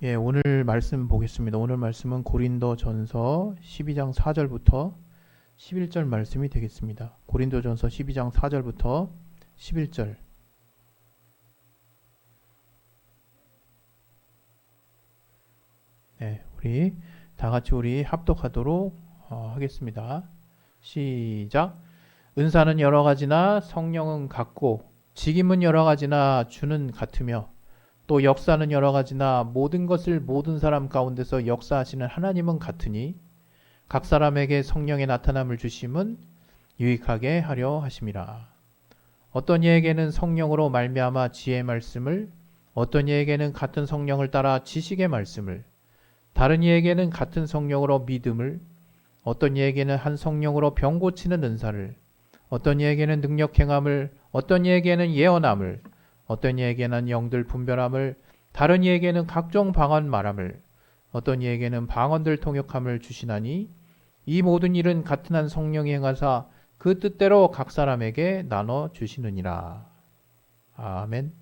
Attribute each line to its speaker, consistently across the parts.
Speaker 1: 예, 오늘 말씀 보겠습니다. 오늘 말씀은 고린도전서 12장 4절부터 11절 말씀이 되겠습니다. 고린도전서 12장 4절부터 11절. 네, 우리 다 같이 우리 합독하도록 하겠습니다. 시작. 은사는 여러 가지나 성령은 같고 직임은 여러 가지나 주는 같으며 또 역사는 여러 가지나 모든 것을 모든 사람 가운데서 역사하시는 하나님은 같으니 각 사람에게 성령의 나타남을 주심은 유익하게 하려 하심이라. 어떤 이에게는 성령으로 말미암아 지혜의 말씀을, 어떤 이에게는 같은 성령을 따라 지식의 말씀을, 다른 이에게는 같은 성령으로 믿음을, 어떤 이에게는 한 성령으로 병 고치는 은사를, 어떤 이에게는 능력 행함을, 어떤 이에게는 예언함을, 어떤 이에게는 영들 분별함을, 다른 이에게는 각종 방언 말함을, 어떤 이에게는 방언들 통역함을 주시나니 이 모든 일은 같은 한 성령이 행하사 그 뜻대로 각 사람에게 나눠 주시느니라. 아멘.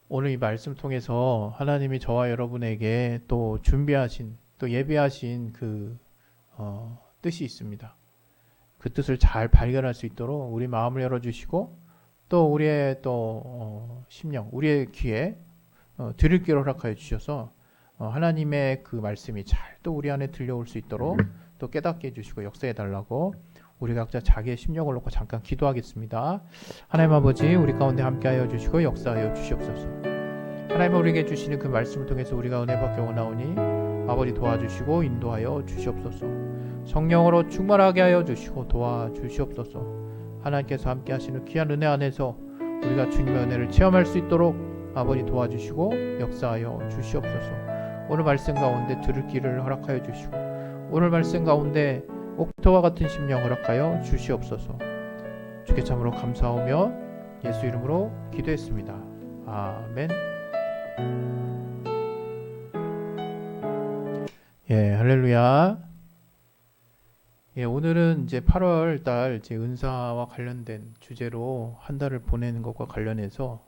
Speaker 1: 오늘 이 말씀 통해서 하나님이 저와 여러분에게 또 준비하신, 또 예비하신 그 뜻이 있습니다. 그 뜻을 잘 발견할 수 있도록 우리 마음을 열어주시고 또 우리의 또 심령, 우리의 귀에 들을 귀를 허락하여 주셔서 하나님의 그 말씀이 잘 또 우리 안에 들려올 수 있도록 또 깨닫게 해주시고 역사해 달라고 우리 각자 자기의 심령을 놓고 잠깐 기도하겠습니다. 하나님 아버지, 우리 가운데 함께하여 주시고 역사하여 주시옵소서. 하나님 우리에게 주시는 그 말씀을 통해서 우리가 은혜 받게 원하오니 아버지 도와주시고 인도하여 주시옵소서. 성령으로 충만하게 하여 주시고 도와주시옵소서. 하나님께서 함께 하시는 귀한 은혜 안에서 우리가 주님의 은혜를 체험할 수 있도록 아버지 도와주시고 역사하여 주시옵소서. 오늘 말씀 가운데 들을 귀를 허락하여 주시고 오늘 말씀 가운데 옥토와 같은 심령 허락하여 주시옵소서. 주께 참으로 감사하며 예수 이름으로 기도했습니다. 아멘. 예, 할렐루야. 예, 오늘은 이제 8월 달 이제 은사와 관련된 주제로 한 달을 보내는 것과 관련해서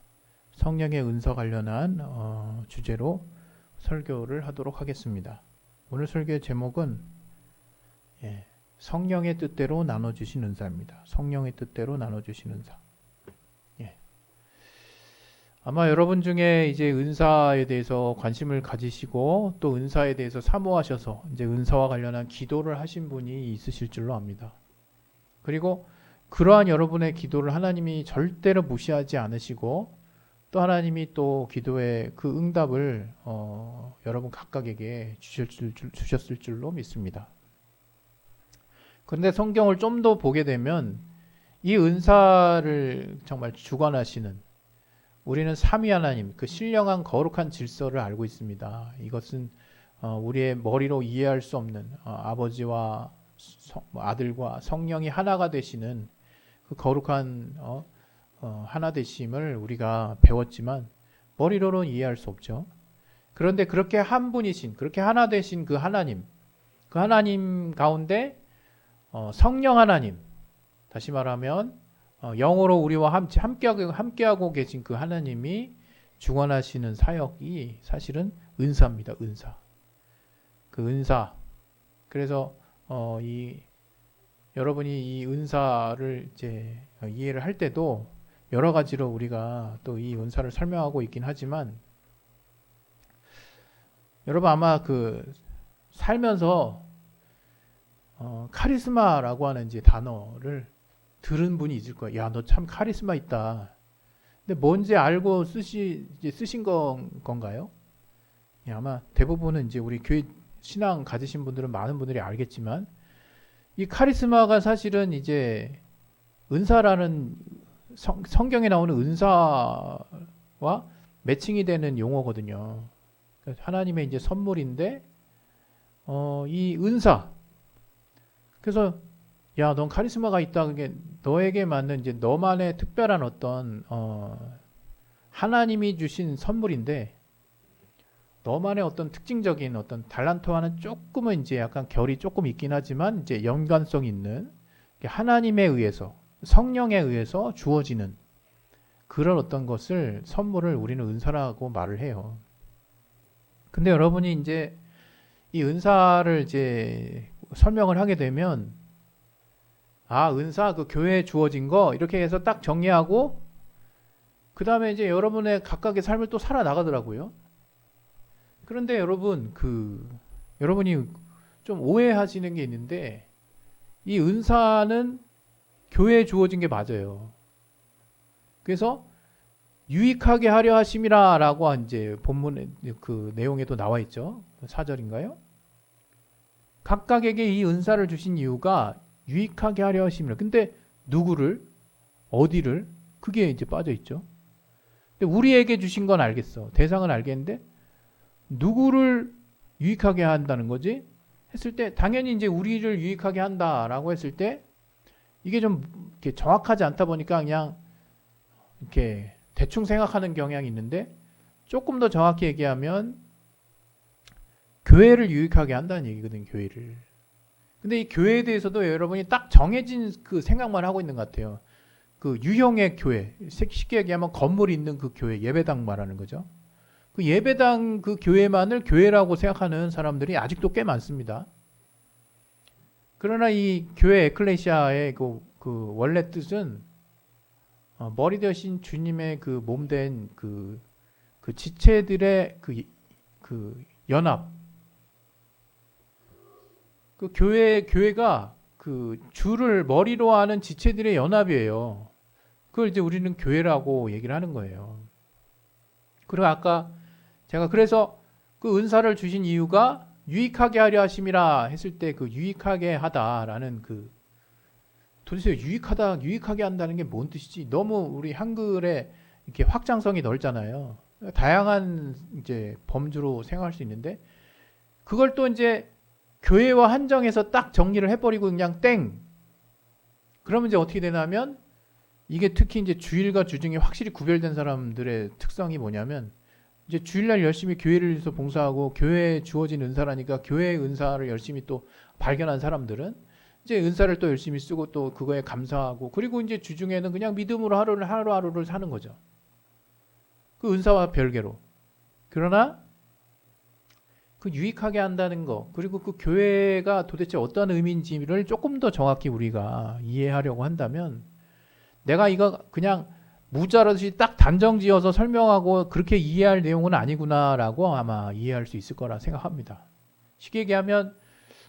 Speaker 1: 성령의 은사 관련한 주제로 설교를 하도록 하겠습니다. 오늘 설교의 제목은 성령의 뜻대로 나눠주신 은사입니다. 성령의 뜻대로 나눠주신 은사. 아마 여러분 중에 이제 은사에 대해서 관심을 가지시고 또 은사에 대해서 사모하셔서 이제 은사와 관련한 기도를 하신 분이 있으실 줄로 압니다. 그리고 그러한 여러분의 기도를 하나님이 절대로 무시하지 않으시고 또 하나님이 또 기도의 그 응답을 여러분 각각에게 주셨을 줄로 믿습니다. 그런데 성경을 좀 더 보게 되면 이 은사를 정말 주관하시는 우리는 삼위 하나님, 그 신령한 거룩한 질서를 알고 있습니다. 이것은 우리의 머리로 이해할 수 없는 아버지와 아들과 성령이 하나가 되시는 그 거룩한 하나 되심을 우리가 배웠지만 머리로는 이해할 수 없죠. 그런데 그렇게 한 분이신, 그렇게 하나 되신 그 하나님 가운데 성령 하나님, 다시 말하면 영으로 우리와 함께하고 계신 그 하나님이 주관하시는 사역이 사실은 은사입니다. 은사. 그 은사. 그래서 여러분이 이 은사를 이제 이해를 할 때도 여러 가지로 우리가 또 이 은사를 설명하고 있긴 하지만 여러분 아마 그 살면서 카리스마라고 하는 이제 단어를 들은 분이 있을 거예요. 야, 너 참 카리스마 있다. 근데 뭔지 알고 쓰신 건가요? 예, 아마 대부분은 이제 우리 교회 신앙 가지신 분들은 많은 분들이 알겠지만 이 카리스마가 사실은 이제 은사라는 성경에 나오는 은사와 매칭이 되는 용어거든요. 하나님의 이제 선물인데 이 은사. 그래서 야, 넌 카리스마가 있다. 그게 너에게 맞는 이제 너만의 특별한 어떤 하나님이 주신 선물인데 너만의 어떤 특징적인 어떤 달란트와는 조금은 이제 약간 결이 조금 있긴 하지만 이제 연관성 있는 하나님에 의해서 성령에 의해서 주어지는 그런 어떤 것을 선물을 우리는 은사라고 말을 해요. 근데 여러분이 이제 이 은사를 이제 설명을 하게 되면 아, 은사 그 교회에 주어진 거 이렇게 해서 딱 정리하고 그 다음에 이제 여러분의 각각의 삶을 또 살아 나가더라고요. 그런데 여러분 여러분이 좀 오해하시는 게 있는데 이 은사는 교회에 주어진 게 맞아요. 그래서 유익하게 하려 하심이라라고 이제 본문의 그 내용에도 나와 있죠. 4절인가요? 각각에게 이 은사를 주신 이유가 유익하게 하려 하심이라. 근데 누구를 어디를 그게 이제 빠져 있죠. 근데 우리에게 주신 건 알겠어. 대상은 알겠는데 누구를 유익하게 한다는 거지? 했을 때 당연히 이제 우리를 유익하게 한다라고 했을 때 이게 좀 이렇게 정확하지 않다 보니까 그냥 이렇게 대충 생각하는 경향이 있는데 조금 더 정확히 얘기하면 교회를 유익하게 한다는 얘기거든요. 교회를. 근데 이 교회에 대해서도 여러분이 딱 정해진 그 생각만 하고 있는 것 같아요. 그 유형의 교회, 쉽게 얘기하면 건물이 있는 그 교회, 예배당 말하는 거죠. 그 예배당 그 교회만을 교회라고 생각하는 사람들이 아직도 꽤 많습니다. 그러나 이 교회 에클레시아의 그 원래 뜻은 머리 되신 주님의 그 몸된 그 지체들의 그 연합. 그 교회가 그 주를 머리로 하는 지체들의 연합이에요. 그걸 이제 우리는 교회라고 얘기를 하는 거예요. 그리고 아까 제가 그래서 그 은사를 주신 이유가 유익하게 하려 하심이라 했을 때 그 유익하게 하다라는 도대체 유익하게 한다는 게 뭔 뜻이지? 너무 우리 한글에 이렇게 확장성이 넓잖아요. 다양한 이제 범주로 생각할 수 있는데 그걸 또 이제 교회와 한정해서 딱 정리를 해버리고 그냥 땡. 그러면 이제 어떻게 되냐면 이게 특히 이제 주일과 주중에 확실히 구별된 사람들의 특성이 뭐냐면 이제 주일날 열심히 교회를 위해서 봉사하고 교회에 주어진 은사라니까 교회의 은사를 열심히 또 발견한 사람들은 이제 은사를 또 열심히 쓰고 또 그거에 감사하고 그리고 이제 주중에는 그냥 믿음으로 하루하루를 사는 거죠. 그 은사와 별개로. 그러나 그 유익하게 한다는 거 그리고 그 교회가 도대체 어떤 의미인지를 조금 더 정확히 우리가 이해하려고 한다면 내가 이거 그냥 무자르듯이 딱 단정지어서 설명하고 그렇게 이해할 내용은 아니구나라고 아마 이해할 수 있을 거라 생각합니다. 쉽게 얘기하면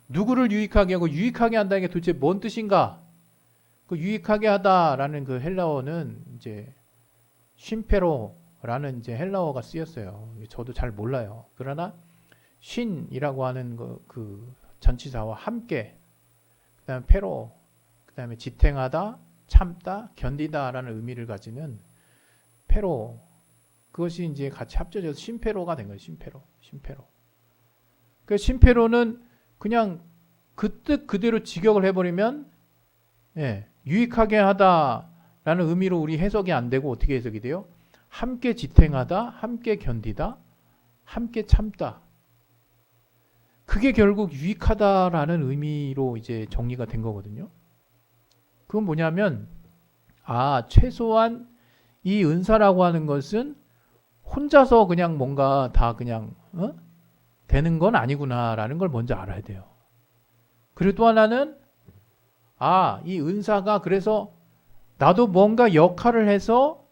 Speaker 1: 누구를 유익하게 하고 유익하게 한다는 게 도대체 뭔 뜻인가? 그 유익하게 하다라는 그 헬라어는 이제 쉼페로라는 이제 헬라어가 쓰였어요. 저도 잘 몰라요. 그러나 쉰이라고 하는 그 전치사와 함께 그다음에 페로 그다음에 지탱하다 참다 견디다라는 의미를 가지는 페로 그것이 이제 같이 합쳐져서 쉼페로가 된 거예요. 쉼페로. 그 쉼페로는 그냥 그 뜻 그대로 직역을 해버리면 유익하게 하다라는 의미로 우리 해석이 안 되고 어떻게 해석이 돼요? 함께 지탱하다, 함께 견디다, 함께 참다. 그게 결국 유익하다라는 의미로 이제 정리가 된 거거든요. 그건 뭐냐면 최소한 이 은사라고 하는 것은 혼자서 그냥 뭔가 다 그냥 되는 건 아니구나라는 걸 먼저 알아야 돼요. 그리고 또 하나는 이 은사가 그래서 나도 뭔가 역할을 해서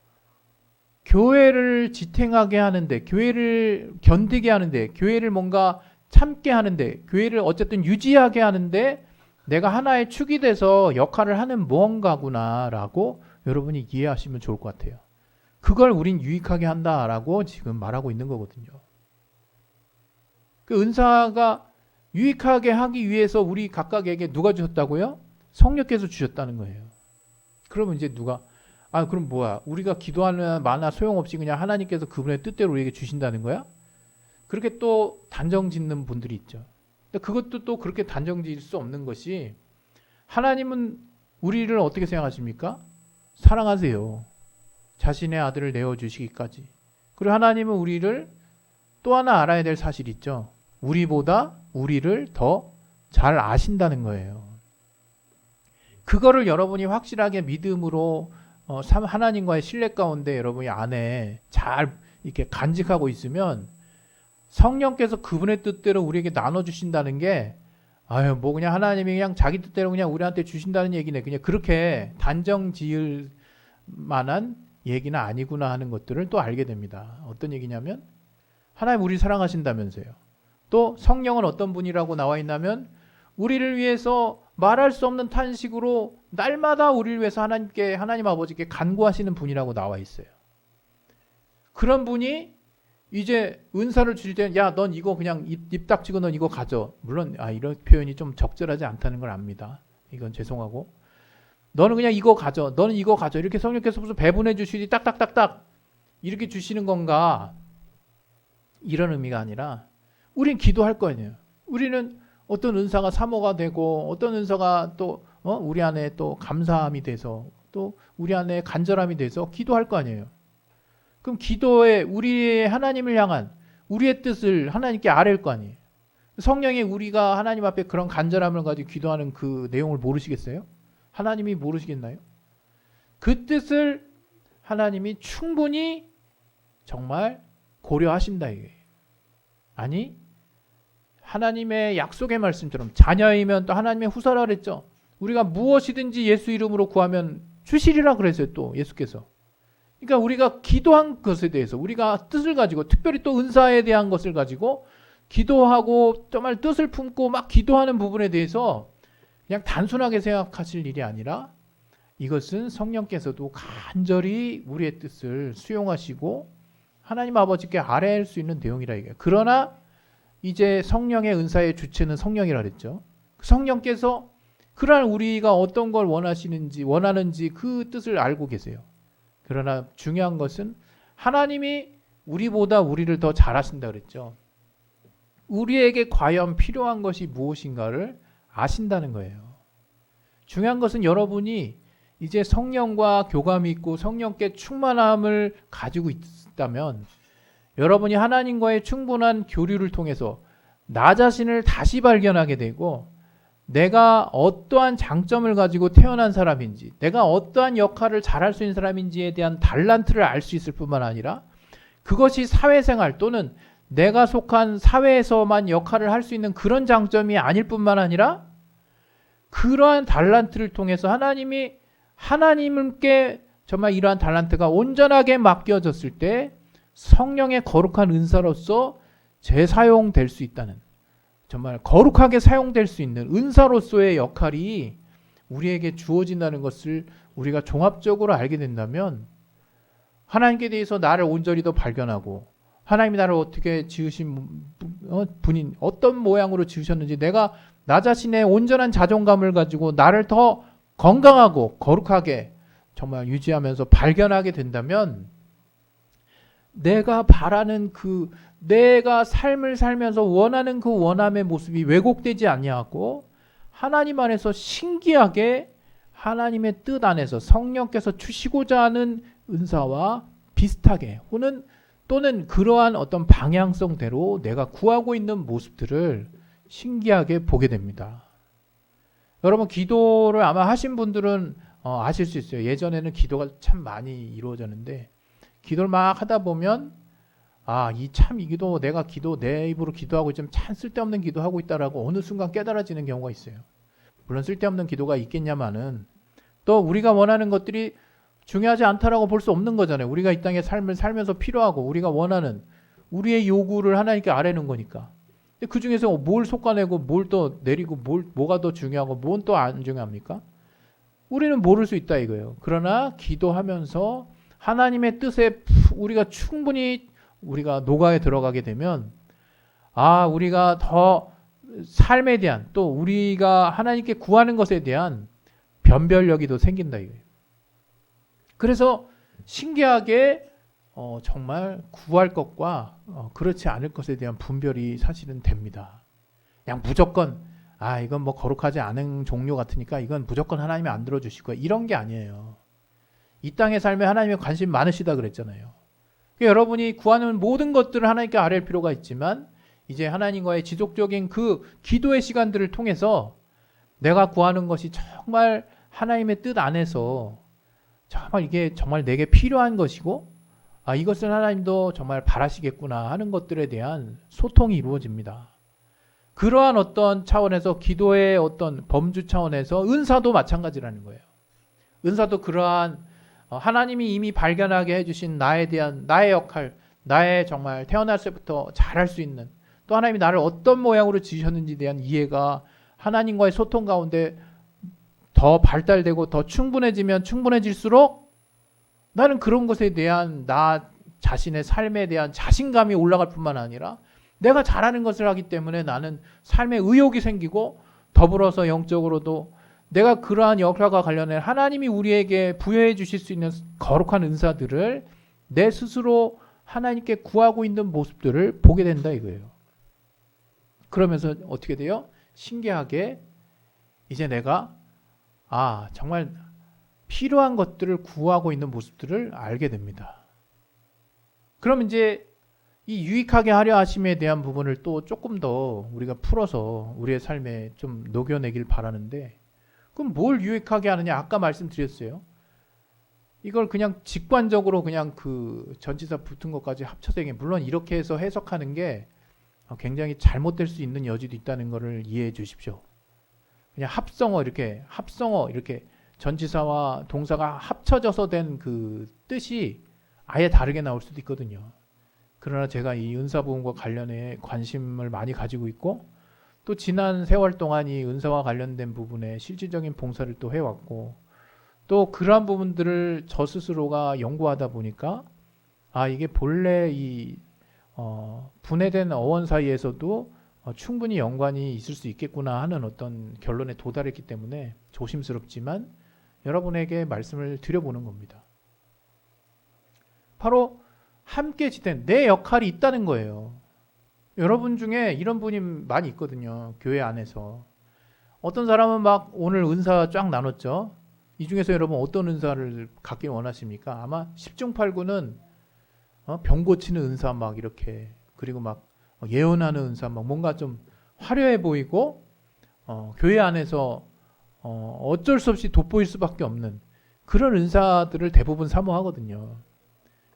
Speaker 1: 교회를 지탱하게 하는데 교회를 견디게 하는데 교회를 뭔가 참게 하는데 교회를 어쨌든 유지하게 하는데 내가 하나의 축이 돼서 역할을 하는 무언가구나라고 여러분이 이해하시면 좋을 것 같아요. 그걸 우린 유익하게 한다라고 지금 말하고 있는 거거든요. 그 은사가 유익하게 하기 위해서 우리 각각에게 누가 주셨다고요? 성령께서 주셨다는 거예요. 그러면 이제 누가 그럼 뭐야? 우리가 기도하는 마나 소용없이 그냥 하나님께서 그분의 뜻대로 우리에게 주신다는 거야? 그렇게 또 단정 짓는 분들이 있죠. 그것도 또 그렇게 단정 지을 수 없는 것이 하나님은 우리를 어떻게 생각하십니까? 사랑하세요. 자신의 아들을 내어주시기까지. 그리고 하나님은 우리를 또 하나 알아야 될 사실이 있죠. 우리보다 우리를 더 잘 아신다는 거예요. 그거를 여러분이 확실하게 믿음으로 하나님과의 신뢰 가운데 여러분이 안에 잘 이렇게 간직하고 있으면 성령께서 그분의 뜻대로 우리에게 나눠주신다는 게 아유 뭐 그냥 하나님이 그냥 자기 뜻대로 그냥 우리한테 주신다는 얘기네. 그냥 그렇게 단정 지을 만한 얘기는 아니구나 하는 것들을 또 알게 됩니다. 어떤 얘기냐면 하나님 우리 사랑하신다면서요. 또 성령은 어떤 분이라고 나와 있냐면 우리를 위해서 말할 수 없는 탄식으로 날마다 우리를 위해서 하나님 아버지께 간구하시는 분이라고 나와 있어요. 그런 분이 이제 은사를 주실 때는 야, 넌 이거 그냥 입 닥치고 넌 이거 가져. 물론 이런 표현이 좀 적절하지 않다는 걸 압니다. 이건 죄송하고 너는 그냥 이거 가져. 너는 이거 가져. 이렇게 성령께서 무슨 배분해 주시지 딱딱딱딱 이렇게 주시는 건가? 이런 의미가 아니라 우린 기도할 거 아니에요. 우리는 어떤 은사가 사모가 되고 어떤 은사가 또 우리 안에 또 감사함이 돼서 또 우리 안에 간절함이 돼서 기도할 거 아니에요. 그럼 기도에 우리의 하나님을 향한 우리의 뜻을 하나님께 아뢰일 거 아니에요. 성령이 우리가 하나님 앞에 그런 간절함을 가지고 기도하는 그 내용을 모르시겠어요? 하나님이 모르시겠나요? 그 뜻을 하나님이 충분히 정말 고려하신다 이거예요. 아니 하나님의 약속의 말씀처럼 자녀이면 또 하나님의 후사라 그랬죠. 우리가 무엇이든지 예수 이름으로 구하면 주시리라 그랬어요. 또 예수께서. 그러니까 우리가 기도한 것에 대해서 우리가 뜻을 가지고 특별히 또 은사에 대한 것을 가지고 기도하고 정말 뜻을 품고 막 기도하는 부분에 대해서 그냥 단순하게 생각하실 일이 아니라 이것은 성령께서도 간절히 우리의 뜻을 수용하시고 하나님 아버지께 아뢰할 수 있는 내용이라 이거예요. 그러나 이제 성령의 은사의 주체는 성령이라 그랬죠. 성령께서 그러한 우리가 어떤 걸 원하는지 그 뜻을 알고 계세요. 그러나 중요한 것은 하나님이 우리보다 우리를 더 잘하신다 그랬죠. 우리에게 과연 필요한 것이 무엇인가를 아신다는 거예요. 중요한 것은 여러분이 이제 성령과 교감이 있고 성령께 충만함을 가지고 있다면 여러분이 하나님과의 충분한 교류를 통해서 나 자신을 다시 발견하게 되고 내가 어떠한 장점을 가지고 태어난 사람인지 내가 어떠한 역할을 잘할 수 있는 사람인지에 대한 달란트를 알 수 있을 뿐만 아니라 그것이 사회생활 또는 내가 속한 사회에서만 역할을 할 수 있는 그런 장점이 아닐 뿐만 아니라 그러한 달란트를 통해서 하나님께 정말 이러한 달란트가 온전하게 맡겨졌을 때 성령의 거룩한 은사로서 재사용될 수 있다는 정말 거룩하게 사용될 수 있는 은사로서의 역할이 우리에게 주어진다는 것을 우리가 종합적으로 알게 된다면 하나님께 대해서 나를 온전히 더 발견하고 하나님이 나를 어떻게 지으신 분인 어떤 모양으로 지으셨는지 내가 나 자신의 온전한 자존감을 가지고 나를 더 건강하고 거룩하게 정말 유지하면서 발견하게 된다면 내가 바라는 내가 삶을 살면서 원하는 그 원함의 모습이 왜곡되지 아니하고 하나님 안에서 신기하게 하나님의 뜻 안에서 성령께서 주시고자 하는 은사와 비슷하게 또는 그러한 어떤 방향성대로 내가 구하고 있는 모습들을 신기하게 보게 됩니다. 여러분 기도를 아마 하신 분들은 아실 수 있어요. 예전에는 기도가 참 많이 이루어졌는데 기도를 막 하다 보면 이 기도 내가 내 입으로 기도하고 좀 참 쓸데없는 기도하고 있다라고 어느 순간 깨달아지는 경우가 있어요. 물론 쓸데없는 기도가 있겠냐마는 또 우리가 원하는 것들이 중요하지 않다라고 볼 수 없는 거잖아요. 우리가 이 땅의 삶을 살면서 필요하고 우리가 원하는 우리의 요구를 하나님께 아뢰는 거니까. 근데 그 중에서 뭘 솎아내고 뭘 또 내리고 뭐가 더 중요하고 뭔 또 안 중요합니까? 우리는 모를 수 있다 이거예요. 그러나 기도하면서 하나님의 뜻에 우리가 충분히 우리가 노가에 들어가게 되면 우리가 더 삶에 대한 또 우리가 하나님께 구하는 것에 대한 변별력이 더 생긴다 이거예요. 그래서 신기하게 정말 구할 것과 그렇지 않을 것에 대한 분별이 사실은 됩니다. 그냥 무조건 이건 뭐 거룩하지 않은 종류 같으니까 이건 무조건 하나님이 안 들어주실 거야 이런 게 아니에요. 이 땅의 삶에 하나님의 관심 많으시다 그랬잖아요. 그러니까 여러분이 구하는 모든 것들을 하나님께 아뢰일 필요가 있지만 이제 하나님과의 지속적인 그 기도의 시간들을 통해서 내가 구하는 것이 정말 하나님의 뜻 안에서 정말 이게 정말 내게 필요한 것이고 이것은 하나님도 정말 바라시겠구나 하는 것들에 대한 소통이 이루어집니다. 그러한 어떤 차원에서 기도의 어떤 범주 차원에서 은사도 마찬가지라는 거예요. 은사도 그러한 하나님이 이미 발견하게 해주신 나에 대한 나의 역할, 나의 정말 태어났을 때부터 잘할 수 있는, 또 하나님이 나를 어떤 모양으로 지으셨는지에 대한 이해가 하나님과의 소통 가운데 더 발달되고 더 충분해지면 충분해질수록 나는 그런 것에 대한 나 자신의 삶에 대한 자신감이 올라갈 뿐만 아니라 내가 잘하는 것을 하기 때문에 나는 삶에 의욕이 생기고, 더불어서 영적으로도 내가 그러한 역할과 관련해 하나님이 우리에게 부여해 주실 수 있는 거룩한 은사들을 내 스스로 하나님께 구하고 있는 모습들을 보게 된다 이거예요. 그러면서 어떻게 돼요? 신기하게 이제 내가 정말 필요한 것들을 구하고 있는 모습들을 알게 됩니다. 그럼 이제 이 유익하게 하려 하심에 대한 부분을 또 조금 더 우리가 풀어서 우리의 삶에 좀 녹여내길 바라는데, 그럼 뭘 유익하게 하느냐? 아까 말씀드렸어요. 이걸 그냥 직관적으로 그냥 그 전치사 붙은 것까지 합쳐서 얘기해. 물론 이렇게 해서 해석하는 게 굉장히 잘못될 수 있는 여지도 있다는 것을 이해해 주십시오. 그냥 합성어 이렇게 전치사와 동사가 합쳐져서 된 그 뜻이 아예 다르게 나올 수도 있거든요. 그러나 제가 이 은사 부분과 관련해 관심을 많이 가지고 있고, 또 지난 세월 동안 이 은사와 관련된 부분에 실질적인 봉사를 또 해왔고, 또 그러한 부분들을 저 스스로가 연구하다 보니까 이게 본래 이 분해된 어원 사이에서도 충분히 연관이 있을 수 있겠구나 하는 어떤 결론에 도달했기 때문에 조심스럽지만 여러분에게 말씀을 드려보는 겁니다. 바로 함께 지탱 내 역할이 있다는 거예요. 여러분 중에 이런 분이 많이 있거든요. 교회 안에서. 어떤 사람은 막 오늘 은사 쫙 나눴죠. 이 중에서 여러분 어떤 은사를 갖길 원하십니까? 아마 10중 8구는 병 고치는 은사 막 이렇게, 그리고 막 예언하는 은사, 막 뭔가 좀 화려해 보이고 교회 안에서 어쩔 수 없이 돋보일 수밖에 없는 그런 은사들을 대부분 사모하거든요.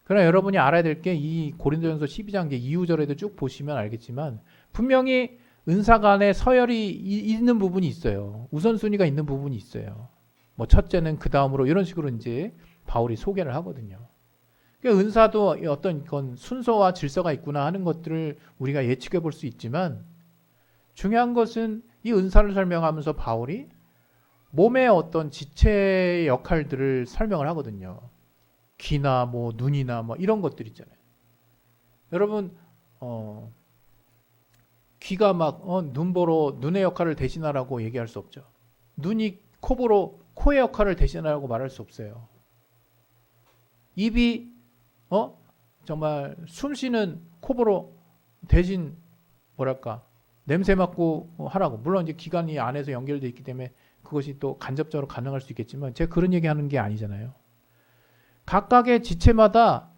Speaker 1: 그러나 여러분이 알아야 될 게 이 고린도전서 12장 2절에도 쭉 보시면 알겠지만 분명히 은사 간에 서열이 있는 부분이 있어요. 우선순위가 있는 부분이 있어요. 뭐 첫째는 그 다음으로 이런 식으로 이제 바울이 소개를 하거든요. 그러니까 은사도 어떤 건 순서와 질서가 있구나 하는 것들을 우리가 예측해 볼 수 있지만, 중요한 것은 이 은사를 설명하면서 바울이 몸의 어떤 지체의 역할들을 설명을 하거든요. 귀나 뭐 눈이나 뭐 이런 것들 있잖아요. 여러분 귀가 막 눈 보러 눈의 역할을 대신하라고 얘기할 수 없죠. 눈이 코 보러 코의 역할을 대신하라고 말할 수 없어요. 입이 정말 숨 쉬는 코 보러 대신 냄새 맡고 하라고. 물론 이제 기관이 안에서 연결되어 있기 때문에 그것이 또 간접적으로 가능할 수 있겠지만 제가 그런 얘기하는 게 아니잖아요. 각각의 지체마다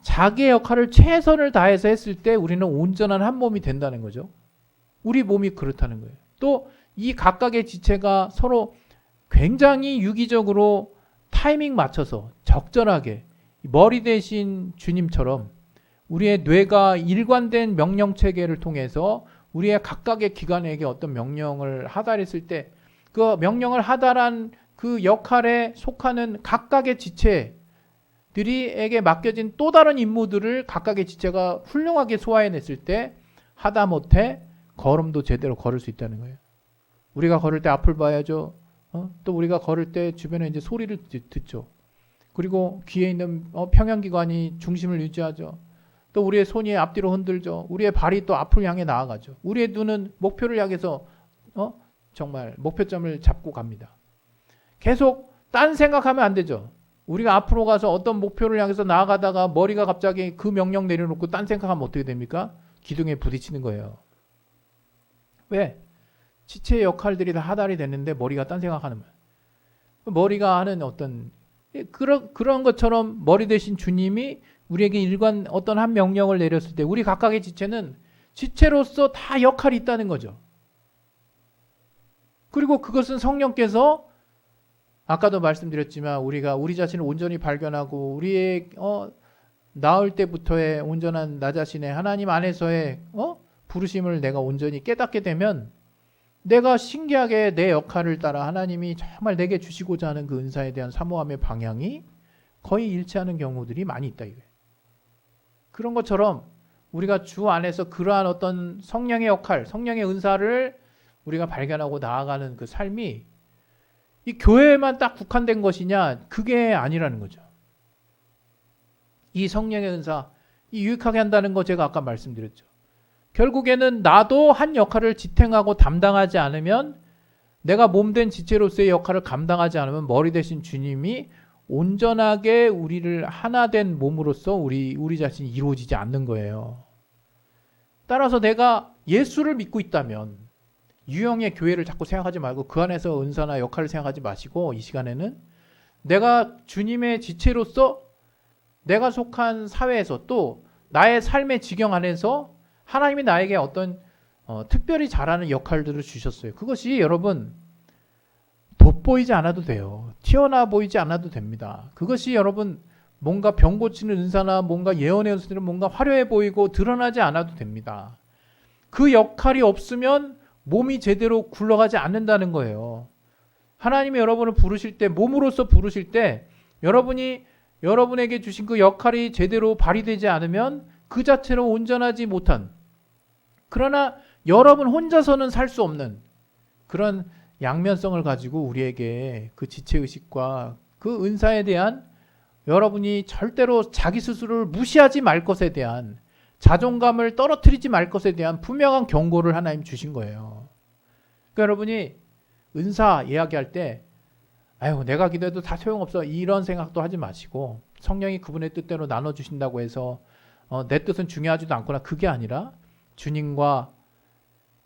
Speaker 1: 자기의 역할을 최선을 다해서 했을 때 우리는 온전한 한 몸이 된다는 거죠. 우리 몸이 그렇다는 거예요. 또 이 각각의 지체가 서로 굉장히 유기적으로 타이밍 맞춰서 적절하게 머리 대신 주님처럼 우리의 뇌가 일관된 명령 체계를 통해서 우리의 각각의 기관에게 어떤 명령을 하달했을 때 그 명령을 하달한 그 역할에 속하는 각각의 지체들에게 맡겨진 또 다른 임무들을 각각의 지체가 훌륭하게 소화해냈을 때 하다못해 걸음도 제대로 걸을 수 있다는 거예요. 우리가 걸을 때 앞을 봐야죠. 또 우리가 걸을 때 주변에 이제 소리를 듣죠. 그리고 귀에 있는 평형기관이 중심을 유지하죠. 또 우리의 손이 앞뒤로 흔들죠. 우리의 발이 또 앞을 향해 나아가죠. 우리의 눈은 목표를 향해서 정말 목표점을 잡고 갑니다. 계속 딴 생각하면 안 되죠. 우리가 앞으로 가서 어떤 목표를 향해서 나아가다가 머리가 갑자기 그 명령 내려놓고 딴 생각하면 어떻게 됩니까? 기둥에 부딪히는 거예요. 왜? 지체의 역할들이 다 하달이 됐는데 머리가 딴 생각하는 거예요. 머리가 하는 어떤 그런 것처럼 머리 대신 주님이 우리에게 일관 어떤 한 명령을 내렸을 때 우리 각각의 지체는 지체로서 다 역할이 있다는 거죠. 그리고 그것은 성령께서 아까도 말씀드렸지만 우리가 우리 자신을 온전히 발견하고 우리의 낳을 때부터의 온전한 나 자신의 하나님 안에서의 부르심을 내가 온전히 깨닫게 되면 내가 신기하게 내 역할을 따라 하나님이 정말 내게 주시고자 하는 그 은사에 대한 사모함의 방향이 거의 일치하는 경우들이 많이 있다 이거예요. 그런 것처럼 우리가 주 안에서 그러한 어떤 성령의 역할, 성령의 은사를 우리가 발견하고 나아가는 그 삶이 이 교회에만 딱 국한된 것이냐? 그게 아니라는 거죠. 이 성령의 은사, 이 유익하게 한다는 거 제가 아까 말씀드렸죠. 결국에는 나도 한 역할을 지탱하고 담당하지 않으면, 내가 몸된 지체로서의 역할을 감당하지 않으면 머리 대신 주님이 온전하게 우리를 하나 된 몸으로서 우리 자신이 이루어지지 않는 거예요. 따라서 내가 예수를 믿고 있다면 유형의 교회를 자꾸 생각하지 말고 그 안에서 은사나 역할을 생각하지 마시고, 이 시간에는 내가 주님의 지체로서 내가 속한 사회에서 또 나의 삶의 지경 안에서 하나님이 나에게 어떤 특별히 잘하는 역할들을 주셨어요. 그것이 여러분 돋보이지 않아도 돼요. 튀어나와 보이지 않아도 됩니다. 그것이 여러분 뭔가 병 고치는 은사나 뭔가 예언의 은사들은 뭔가 화려해 보이고 드러나지 않아도 됩니다. 그 역할이 없으면 몸이 제대로 굴러가지 않는다는 거예요. 하나님이 여러분을 부르실 때, 몸으로서 부르실 때 여러분에게 주신 그 역할이 제대로 발휘되지 않으면 그 자체로 온전하지 못한, 그러나 여러분 혼자서는 살 수 없는 그런 양면성을 가지고 우리에게 그 지체의식과 그 은사에 대한, 여러분이 절대로 자기 스스로를 무시하지 말 것에 대한, 자존감을 떨어뜨리지 말 것에 대한 분명한 경고를 하나님 주신 거예요. 그러니까 여러분이 은사 이야기할 때 아유 내가 기도해도 다 소용없어 이런 생각도 하지 마시고, 성령이 그분의 뜻대로 나눠주신다고 해서 내 뜻은 중요하지도 않구나, 그게 아니라 주님과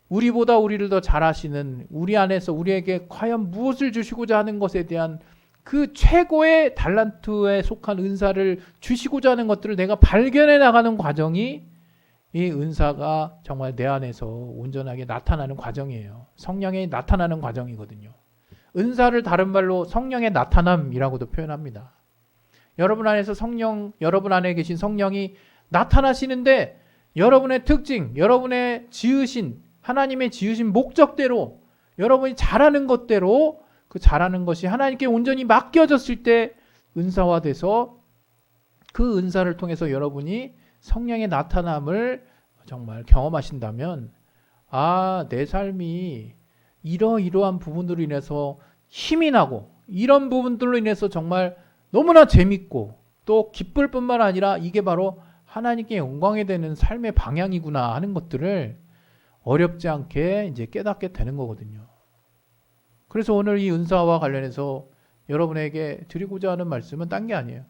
Speaker 1: 우리보다 우리를 더 잘하시는 우리 안에서 우리에게 과연 무엇을 주시고자 하는 것에 대한 그 최고의 달란트에 속한 은사를 주시고자 하는 것들을 내가 발견해 나가는 과정이, 이 은사가 정말 내 안에서 온전하게 나타나는 과정이에요. 성령이 나타나는 과정이거든요. 은사를 다른 말로 성령의 나타남이라고도 표현합니다. 여러분 안에서 여러분 안에 계신 성령이 나타나시는데, 여러분의 특징, 여러분의 지으신, 하나님의 지으신 목적대로 여러분이 잘하는 것대로 그 잘하는 것이 하나님께 온전히 맡겨졌을 때 은사화돼서 그 은사를 통해서 여러분이 성령의 나타남을 정말 경험하신다면, 아, 내 삶이 이러이러한 부분으로 인해서 힘이 나고 이런 부분들로 인해서 정말 너무나 재밌고 또 기쁠 뿐만 아니라 이게 바로 하나님께 영광이 되는 삶의 방향이구나 하는 것들을 어렵지 않게 이제 깨닫게 되는 거거든요. 그래서 오늘 이 은사와 관련해서 여러분에게 드리고자 하는 말씀은 딴 게 아니에요.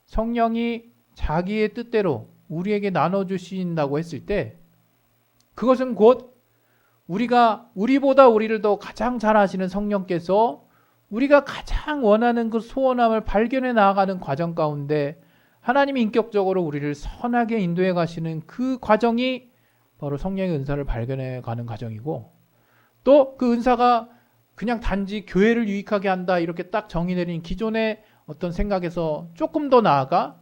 Speaker 1: 성령이 자기의 뜻대로 우리에게 나눠주신다고 했을 때, 그것은 곧 우리보다 우리를 더 가장 잘 아시는 성령께서 우리가 가장 원하는 그 소원함을 발견해 나아가는 과정 가운데 하나님이 인격적으로 우리를 선하게 인도해 가시는 그 과정이 바로 성령의 은사를 발견해 가는 과정이고, 또 그 은사가 그냥 단지 교회를 유익하게 한다 이렇게 딱 정의 내린 기존의 어떤 생각에서 조금 더 나아가,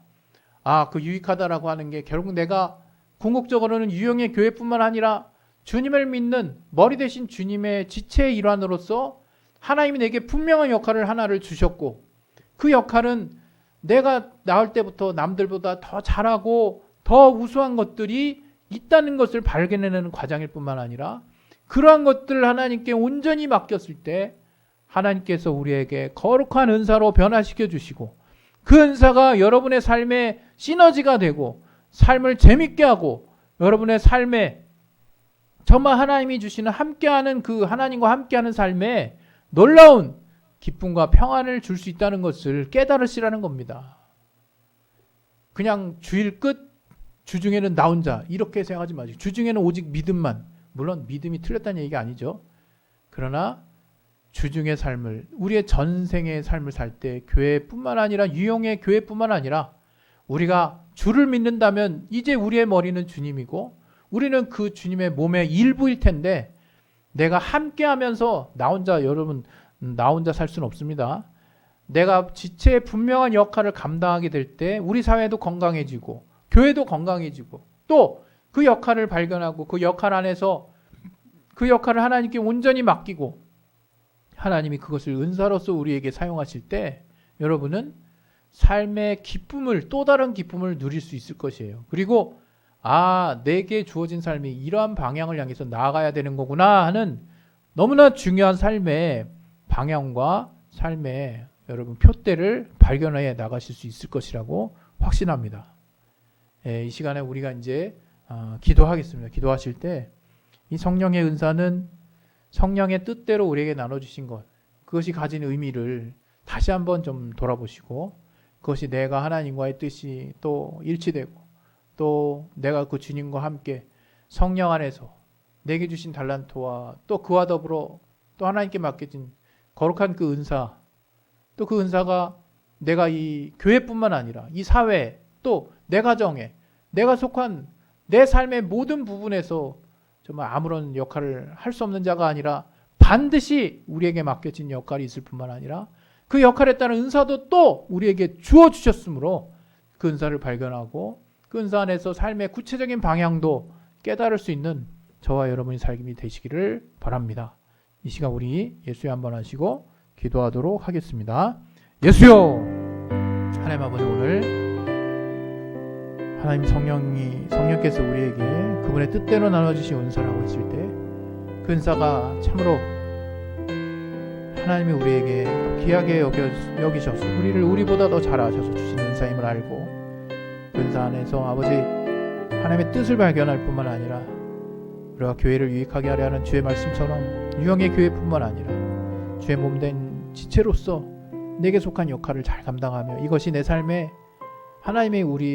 Speaker 1: 그 유익하다라고 하는 게 결국 내가 궁극적으로는 유형의 교회뿐만 아니라 주님을 믿는 머리 대신 주님의 지체의 일환으로서 하나님이 내게 분명한 역할을 하나를 주셨고, 그 역할은 내가 나올 때부터 남들보다 더 잘하고 더 우수한 것들이 있다는 것을 발견해내는 과정일 뿐만 아니라, 그러한 것들을 하나님께 온전히 맡겼을 때 하나님께서 우리에게 거룩한 은사로 변화시켜 주시고, 그 은사가 여러분의 삶에 시너지가 되고 삶을 재밌게 하고 여러분의 삶에 정말 하나님이 주시는 함께하는 그 하나님과 함께하는 삶에 놀라운 기쁨과 평안을 줄 수 있다는 것을 깨달으시라는 겁니다. 그냥 주일 끝, 주중에는 나 혼자 이렇게 생각하지 마시고, 주중에는 오직 믿음만, 물론 믿음이 틀렸다는 얘기가 아니죠. 그러나 주중의 삶을, 우리의 전생의 삶을 살 때 교회뿐만 아니라 유형의 교회뿐만 아니라 우리가 주를 믿는다면 이제 우리의 머리는 주님이고 우리는 그 주님의 몸의 일부일 텐데, 내가 함께하면서 나 혼자, 여러분 나 혼자 살 수는 없습니다. 내가 지체의 분명한 역할을 감당하게 될 때 우리 사회도 건강해지고 교회도 건강해지고 또 그 역할을 발견하고 그 역할 안에서 그 역할을 하나님께 온전히 맡기고 하나님이 그것을 은사로서 우리에게 사용하실 때 여러분은 삶의 기쁨을 또 다른 기쁨을 누릴 수 있을 것이에요. 그리고 내게 주어진 삶이 이러한 방향을 향해서 나아가야 되는 거구나 하는 너무나 중요한 삶의 방향과 삶의 여러분 표대를 발견해 나가실 수 있을 것이라고 확신합니다. 이 시간에 우리가 이제 기도하겠습니다. 기도하실 때 이 성령의 은사는 성령의 뜻대로 우리에게 나눠주신 것, 그것이 가진 의미를 다시 한번 좀 돌아보시고 그것이 내가 하나님과의 뜻이 또 일치되고 또 내가 그 주님과 함께 성령 안에서 내게 주신 달란트와 또 그와 더불어 또 하나님께 맡겨진 거룩한 그 은사, 또 그 은사가 내가 이 교회뿐만 아니라 이 사회 또 내 가정에 내가 속한 내 삶의 모든 부분에서 정말 아무런 역할을 할 수 없는 자가 아니라 반드시 우리에게 맡겨진 역할이 있을 뿐만 아니라 그 역할에 따른 은사도 또 우리에게 주어 주셨으므로 그 은사를 발견하고 그 은사 안에서 삶의 구체적인 방향도 깨달을 수 있는 저와 여러분이 삶이 되시기를 바랍니다. 이 시간 우리 예수의 한번 하시고 기도하도록 하겠습니다. 예수여, 하나님 아버지, 오늘 하나님 성령께서 우리에게 그분의 뜻대로 나눠주신 은사라고 했을 때 그 은사가 참으로 하나님이 우리에게 더 귀하게 여기셔서 우리를 우리보다 더 잘 아셔서 주신 은사임을 알고 그 은사 안에서 아버지 하나님의 뜻을 발견할 뿐만 아니라 우리가 교회를 유익하게 하려 하는 주의 말씀처럼 유형의 교회뿐만 아니라 주의 몸된 지체로서 내게 속한 역할을 잘 감당하며 이것이 내 삶에 하나님의 우리의